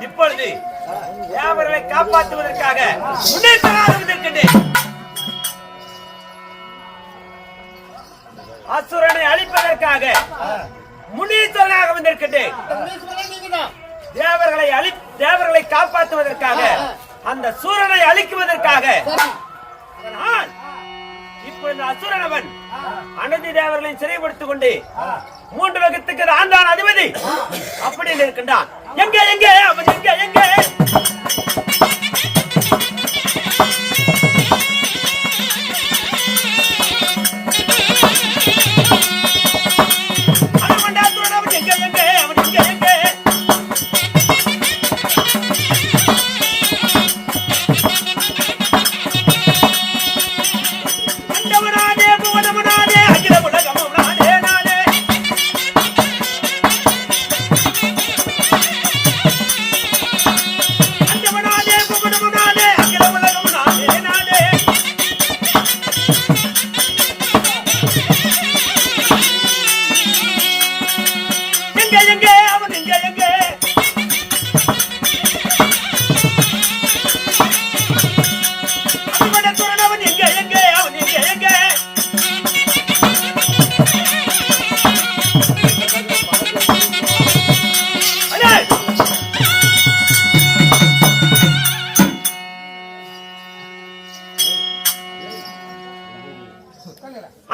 இப்பொழுது தேவர்களை காப்பாற்றுவதற்காக முன்னேற்றமாக வந்திருக்கின்றேன். அசுரனை அழிப்பதற்காக முனீஸ்வரனாக வந்திருக்கின்றேன். தேவர்களை காப்பாற்றுவதற்காக அந்த சூரனை அழிக்குவதற்காக. இப்பொழுது அசுரனவன் அனைத்து தேவர்களையும் சிறைப்படுத்திக் கொண்டு 3 வகத்துக்கு ஆண்டான் அதிபதி அப்படின்னு இருக்கின்றான். எங்கே எங்கே அவன் எங்கே எங்கே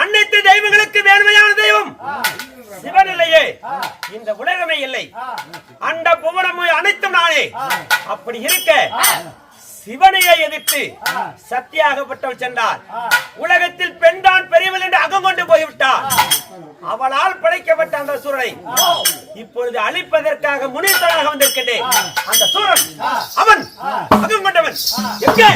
அனைத்து தெய்வங்களுக்கு வேறுமையான தெய்வம் சிவன் இல்லையே, இந்த உலகமே இல்லை. அண்ட புவனமும் அனைத்தும் நானே. அப்படி இருக்க சிவனையை எதிர்த்து சத்தியாகப்பட்டவள் சென்றார். உலகத்தில் பெண்தான் பெரியவள் என்று அகம் கொண்டு போய்விட்டார். அவளால் படைக்கப்பட்ட அந்த சூரனை இப்பொழுது அழிப்பதற்காக முனீஸ்வரனாக வந்திருக்கின்றேன். அந்த சூரன் அவன் அகம் கொண்டவன் எங்கே?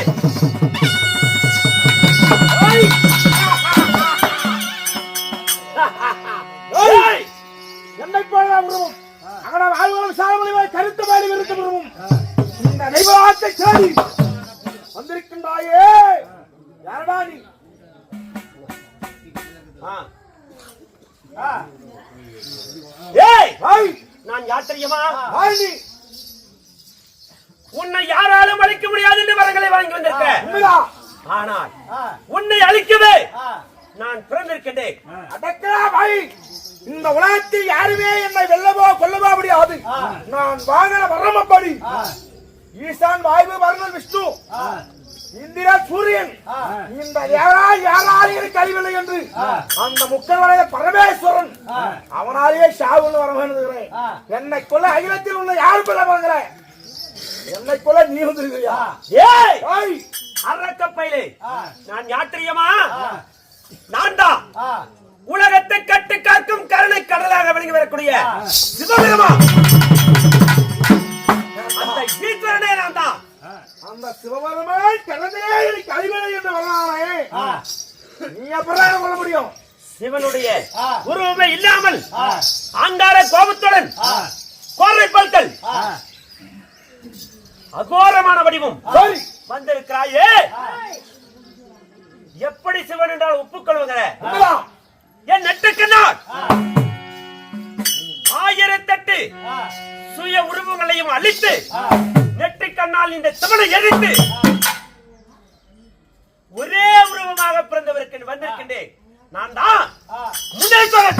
என்னை போல உருவம் அகடம் ஆழ்வாரம் சாமலிவை கருத்து மாறி விருத்து உருவம் இந்த தெய்வத்தை சாடி வந்திருக்கின்றாயே. யாரடா நீ? நான் யார் தெரியுமா? உன்னை யாராலும் அழிக்க முடியாது என்று வரங்களை வாங்கி வந்திருக்க. ஆனால் உன்னை அழிக்கவே நான் பிறந்திருக்கின்றேன். இந்த உலகத்தில் யாருமே என்னை வெல்லவோ கொல்லவோ முடியாது. நான் வாங்கின வரமப்படி ஈசான் வாயு வருணன் விஷ்ணு இந்திரா சூரியன் இந்த யாராலும் எனக்கு அறிவில்லை என்று அந்த முக்கவனைய பரமேஸ்வரன் அவனாலேயே சாவுன்னு வர வேண்டுகிறேன். என்னை கொல்ல அகிலத்தில் உள்ள யாரும் கொல்ல வாங்குற என்னை கொல்ல நீ வந்துருக்கியா? அரக்கப்பையிலே நான் யார் தெரியுமா? நான் தான் உலகத்தை கட்டு காக்கும் கருணை கடலாக விளங்கி வரக்கூடிய சிவபெருமா. அந்த ஈஸ்வரனே நான் தான். அந்த சிவபெருமான் கடலே எனக்கு அறிவில்லை என்று வரலானே நீ அப்புறம் கொள்ள முடியும்? சிவனுடைய உருவமே இல்லாமல் ஆங்கார கோபத்துடன் கோரை பல்கள் அகோரமான வடிவம் வந்திருக்கிறாயே. எப்படி சிவன் என்றால் ஒப்புக்கொள்வகிற என் நெட்டுக்கண்ணால் 1008 சுய உருவங்களையும் அழித்து நெட்டுக்கண்ணால் இந்த சிவனை எரித்து ஒரே உருவமாக பிறந்தவருக்கு வந்திருக்கின்றேன். நான் தான் முனீஸ்வரன்.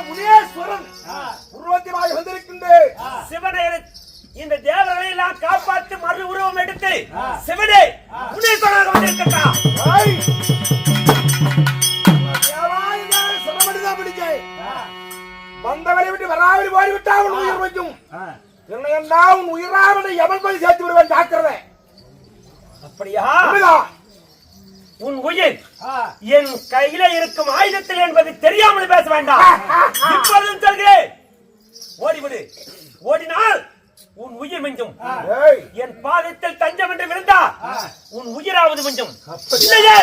முனீஸ்வரன் உருவத்தினாய் வந்திருக்கின்றேன். சிவனை இந்த தேவர்களை எல்லாம் காப்பாற்றி மறு உருவம் எடுத்து சிவனே முனீஸ்வரனாக வந்திருக்கின்றான். வந்தவரை விட்டு வராமல் போய்விட்டா உன் உயிர் வைக்கும். என்னை என்ன உன் உயிராமனை எவன் போய் சேர்த்து விடுவேன் ஜாக்கிரதை. அப்படியா? உன் உயிர் என் கையில இருக்கும் ஆயுதத்தில் என்பது தெரியாமல் பேச வேண்டாம். இப்பொழுதும் சொல்கிறேன், ஓடிவிடு. ஓடினால் உன் உயிர் மிஞ்சும். என் பாதத்தில் தஞ்சம் என்று விழுந்தா உன் உயிராவது மிஞ்சும். இல்லையே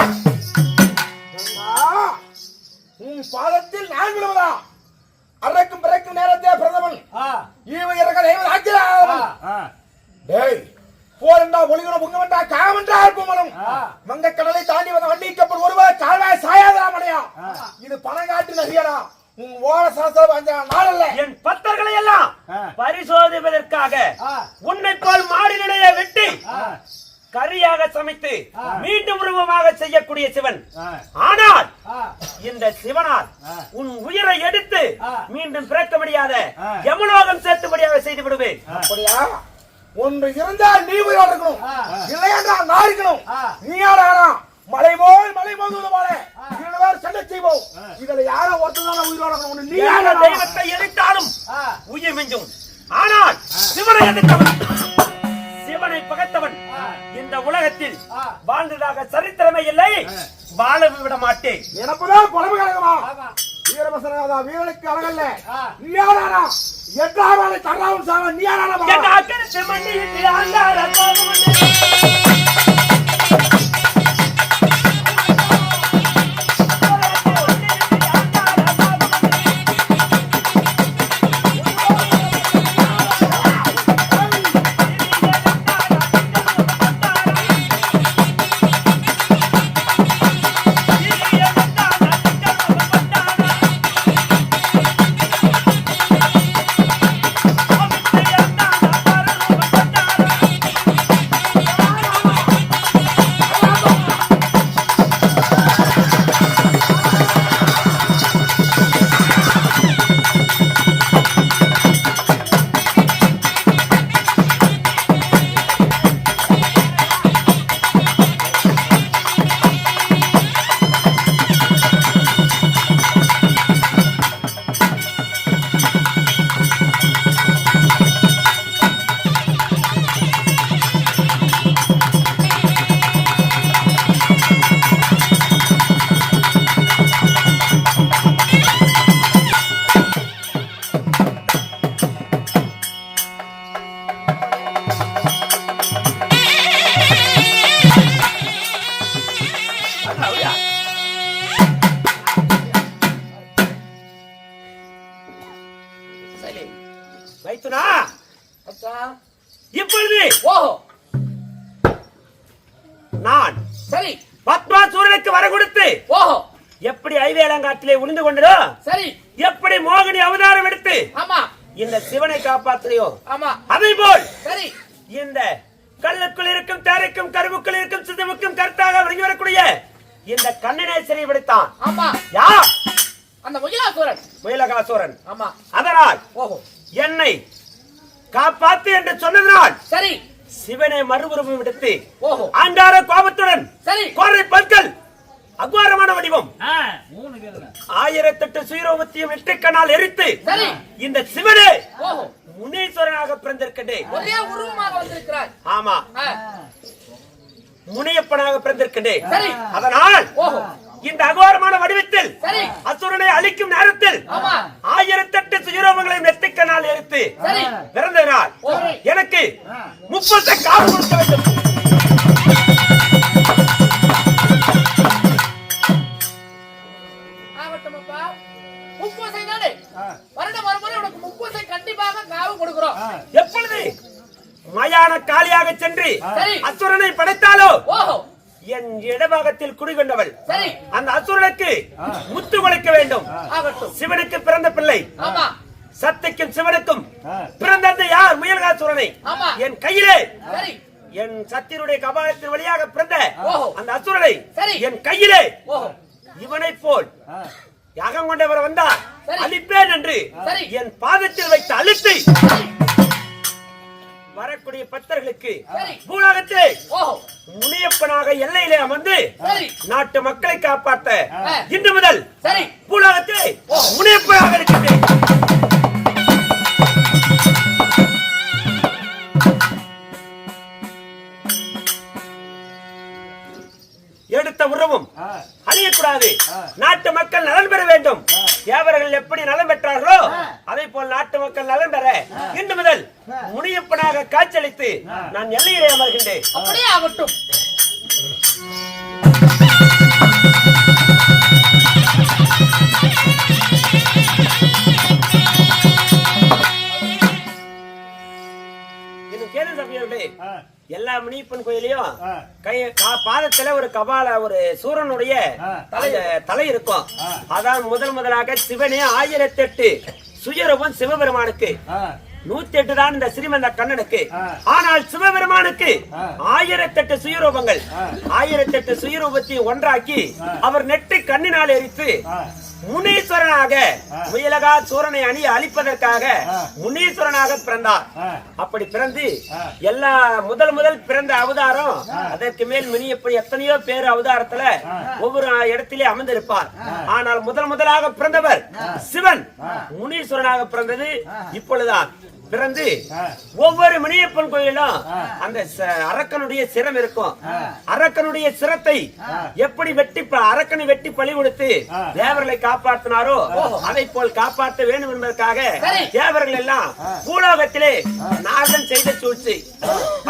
உன் பாதத்தில் நான் விழுவதா? அரைக்கும் பிறக்கும் நேரத்தே பிரதமன் ஈவை இறக்க தெய்வம் ஆக்கிறான். டேய் போரண்டா ஒளிகன புங்கவண்டா காமண்டா இருப்பமனும் வங்க கடலை தாண்டி வந்த வண்டி கப்பல் ஒருவர் கால்வாய் சாயாதராமனையா. இது பணங்காட்டு நதியடா. உன் ஓர சாஸ்திரம் அந்த நாளல்ல. என் பக்தர்களை எல்லாம் பரிசோதிப்பதற்காக உன்னை போல் மாடிநிலையை வெட்டி கரியாக சமைத்து மீண்டும் உருவமாக செய்யக்கூடிய சிவன். ஆனால் இந்த சிவனால் உன் உயிரை எடுத்து மீண்டும் பிறக்க முடியாத யமலோகம் சேர்த்துபடியாக செய்து விடுவேன். அப்படியா? ஒன்று இருந்தால் நீ உயிரோடு இருக்கணும், இல்லையென்றால் நான் இருக்கணும். நீ யாரா? மலை போல் சண்டை செய்வோம். இதுல யாரோ ஒருத்தர் உயிரோட இருக்கணும். நீ தெய்வத்தை எதிர்த்தாலும் உயிர் மிஞ்சும். ஆனால் சிவனை எதிர்த்தவன், சிவனை பகைத்தவன் இந்த உலகத்தில் வாழ்ந்ததாக சரித்திரமே இல்லை, வாழ விட மாட்டேன். எனக்குதான் குழம்பு கலகமா வீரபசனாதா வீரனுக்கு அழகல்ல. நீ யாரா? எட்டாவது தர்றாவும் சாவ நீ யாரா? இப்பொழுது நான் சரி பத்மாசூரனுக்கு வர கொடுத்து எப்படி ஐவேலங்காட்டிலே உளுந்து கொண்டதோ, சரி எப்படி மோகினி அவதாரம் எடுத்து ஆமா இந்த சிவனை காப்பாற்றியோ, ஆமா அதே போல் சரி இந்த கல்லுக்குள் இருக்கும் தேரைக்கும் கருவுக்குள் இருக்கும் சிதமுக்கும் கருத்தாக விளங்கி வரக்கூடிய இந்த கண்ணனேஸ்வரி விடுத்தான். ஆமா யார்? அந்த முயலகாசுரன். ஆமா அதனால் என்னை காப்பாத்து என்று சொன்னதனால் சரி சிவனை மறுபுறமும் எடுத்து ஆண்டார கோபத்துடன் சரி கோரை பற்கள் அக்வாரமான வடிவம் 1008 சூரியவத்தியம் 8 கண்ணால் எரித்து சரி இந்த சிவனே முனீஸ்வரனாக பிறந்திருக்கின்றேன். ஒரே உருவமாக வந்திருக்கிறார். ஆமா முனியப்பனாக பிறந்திருக்கின்றேன். சரி அதனால் இந்த அகோரமான வடிவத்தில் சரி அசுரனை அழிக்கும் நேரத்தில் ஆமா 1008 சூரியவங்களை நெத்திக்கனால் எரித்து சரி பிறந்தனால் எனக்கு 30 காவு கொடுக்க வேண்டும். ஆவட்டமப்பா 30 தானே வருடம் வரும்போது உனக்கு 30 கண்டிப்பாக காவு கொடுக்கிறோம். எப்பொழுது மயான காளியாக சென்று சரி அசுரனை படைத்தாலோ ஓஹோ என் இடபாகத்தில் குடிகொண்டவள் சரி அந்த அசுரனுக்கு முத்து கொடுக்க வேண்டும். ஆகட்டும் சிவனுக்கு பிறந்த பிள்ளை. ஆமா சக்திக்கும் சிவனுக்கும் பிறந்தது யார்? முயல்காசுரனை ஆமா என் கையிலே சரி என் சத்தியனுடைய கபாலத்தின் வழியாக பிறந்த ஓஹோ அந்த அசுரனை சரி என் கையிலே ஓஹோ இவனை போல் யாகம் கொண்டவர் வந்தார் சரி அழிப்பேன் என்று சரி என் பாதத்தில் வைத்து அழித்து வரக்கூடிய பக்தர்களுக்கு பூலோகத்திலே முனியப்பனாக எல்லையிலே அமர்ந்து நாட்டு மக்களை காப்பாற்ற இன்று முதல் பூலோகத்திலே முனியப்பனாக இருக்கின்றேன். எடுத்த உறவும் அழியக்கூடாது. நாட்டு மக்கள் நலன் பெற வேண்டும். தேவர்கள் எப்படி நலம் பெற்றார்களோ அதே போல் நாட்டு மக்கள் நலன் பெற இன்று முதல் முனியப்பனாக காட்சியளித்து நான் எல்லையிலே அமர்கின்றேன். அப்படியே ஆகட்டும். இன்னும் கேள்வி சபையோர்களே, எல்லா முனியப்பன் கோயிலையும் பாதத்துல ஒரு கபால ஒரு சூரனுடைய தலை இருக்கும். அதான் முதலாக சிவனே 1008 சுயரூபம் சிவபெருமானுக்கு 108 தான் இந்த ஸ்ரீமந்த கண்ணனுக்கு. ஆனால் சிவபெருமானுக்கு 1008 சுயரூபங்கள். 1008 சுயரூபத்தை ஒன்றாக்கி அவர் நெட்டு கண்ணினால் எரித்து முனீஸ்வரனாக முயலகா சூரனை அணியை அழிப்பதற்காக முனீஸ்வரனாக பிறந்தார். அப்படி பிறந்து எல்லா முதல் பிறந்த அவதாரம் அதற்கு மேல் முனியப்பன் எத்தனையோ பேர் அவதாரத்துல ஒவ்வொரு இடத்திலே அமர்ந்திருப்பார். ஆனால் முதலாக பிறந்தவர் சிவன் முனீஸ்வரனாக பிறந்தது இப்பொழுதுதான். பிறந்து ஒவ்வொரு முனியப்பன் கோயிலும் அந்த அரக்கனுடைய சிரம் இருக்கும். அரக்கனுடைய சிரத்தை எப்படி அரக்கனை வெட்டி பழி கொடுத்து தேவர்களை காப்பாற்றினாரோ அதை போல் காப்பாற்ற வேண்டும் என்பதற்காக தேவர்கள் எல்லாம் பூலோகத்திலே நாகம் செய்த சூழ்ச்சி,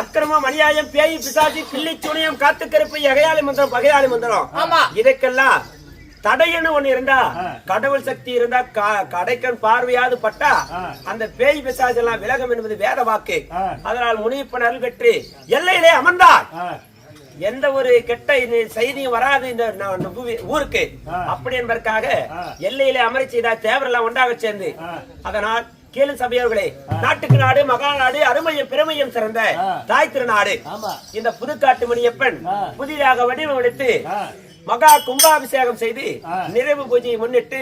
அக்கிரமம், அநியாயம், பேய், பிசாசி, பிள்ளை சூனியம், காத்து கருப்பு, எகையாளி மந்திரம், பகையாளி மந்திரம், இதுக்கெல்லாம் தடைன்னு ஒண்ணு இருந்தா, கடவுள் சக்தி இருந்தா, கடைக்கன் பார்வையாது பட்டா அந்த பேய் பிசாசு எல்லாம் விலகம் என்பது வேத வாக்கு. அதனால் முனியப்பன் அருள் பெற்று எல்லையிலே அமர்ந்தார். எந்த ஒரு கெட்ட செய்தியும் வராது இந்த ஊருக்கு. அப்படி என்பதற்காக எல்லையிலே அமரை செய்தார் தேவரெல்லாம் ஒன்றாக சேர்ந்து. அதனால் கேளு சபையவர்களே, நாட்டுக்கு நாடு, மகாநாடு, அருமையும் பெருமையும் சிறந்த தாய் திருநாடு இந்த புதுக்காட்டு முனியப்பன் புதிதாக வடிவமெடுத்து மகா கும்பாபிஷேகம் செய்து நிறைவு பூஜையை முன்னிட்டு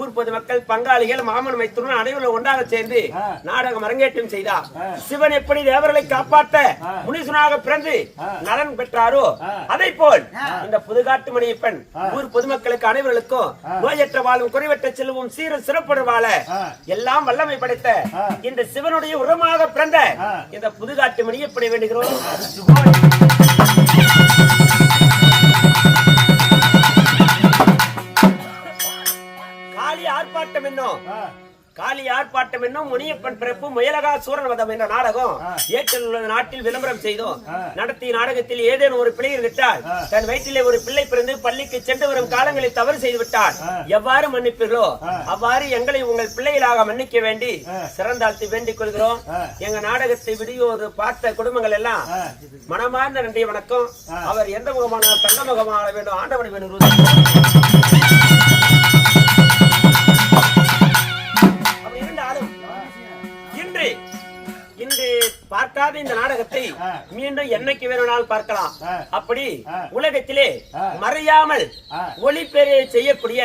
ஊர் பொதுமக்கள், பங்காளிகள், மாமன் மைத்துடன் அனைவரும் ஒன்றாக சேர்ந்து நாடகம் அரங்கேற்றம் செய்தார். சிவன் எப்படி தேவர்களை காப்பாற்ற முனீஸ்வரனாக பிறந்து நலன் பெற்றாரோ அதை போல் இந்த புதுகாட்டு முனியப்பன் ஊர் பொதுமக்களுக்கு அனைவருக்கும் நோயற்ற வாழும், குறைவற்ற செல்வம், சீர சிறப்புடன் வாழ எல்லாம் வல்லமை படைத்த இந்த சிவனுடைய உரமாக பிறந்த இந்த புதுகாட்டு முனியப்பனை வேண்டுகிறோம். காளி ஆர்ப்பாட்டம் என்னும் முனியப்பன் பிறப்பு முயலகா சூரன் வதம் என்ற நாடகம் ஏற்றல் உள்ள நாட்டில் விளம்பரம் செய்தோம். நடத்திய நாடகத்தில் ஏதேனும் ஒரு பிள்ளை விட்டால் தன் வயிற்றிலே ஒரு பிள்ளை பிறந்து பள்ளிக்கு சென்று வரும் காலங்களில் தவறு செய்து விட்டால் எவ்வாறு மன்னிப்பீர்களோ அவ்வாறு எங்களை உங்கள் பிள்ளைகளாக மன்னிக்க வேண்டி சிறந்தாழ்த்தி வேண்டிக் கொள்கிறோம். எங்க நாடகத்தை விடியோடு பார்த்த குடும்பங்கள் எல்லாம் மனமார்ந்த நன்றி வணக்கம். அவர் எந்த முகமான தங்க முகமாக வேண்டும் ஆண்டவனை வேண்டும். இன்று பார்க்காத இந்த நாடகத்தை மீண்டும் என்னைக்கு வேணும்னாலும் பார்க்கலாம். அப்படி உலகத்திலே மறையாமல் ஒளிபெரிய செய்யக்கூடிய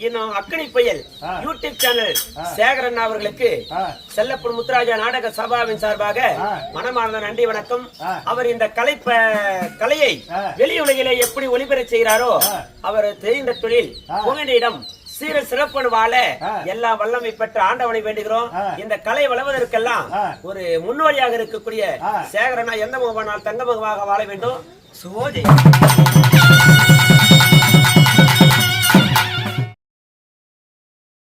இன்னும் அக்கனி புயல் யூடியூப் சேனல் சேகரன் அவர்களுக்கு செல்லப்பன் முத்துராஜா நாடக சபாவின் சார்பாக மனமார்ந்த நன்றி வணக்கம். அவர் இந்த கலையை வெளியுலகிலே எப்படி ஒளிபெற செய்கிறாரோ அவர் தெரிந்த தொழில் புகழிடம் சீர சிறப்பன் வாழ எல்லா வல்லமை பெற்ற ஆண்டவனை வேண்டுகிறோம். இந்த கலை வளர்வதற்கெல்லாம் ஒரு முன்னோடியாக இருக்கக்கூடிய சேகரனா எந்த முகமானால் தங்க முகமாக வாழ வேண்டும். சுவோஜி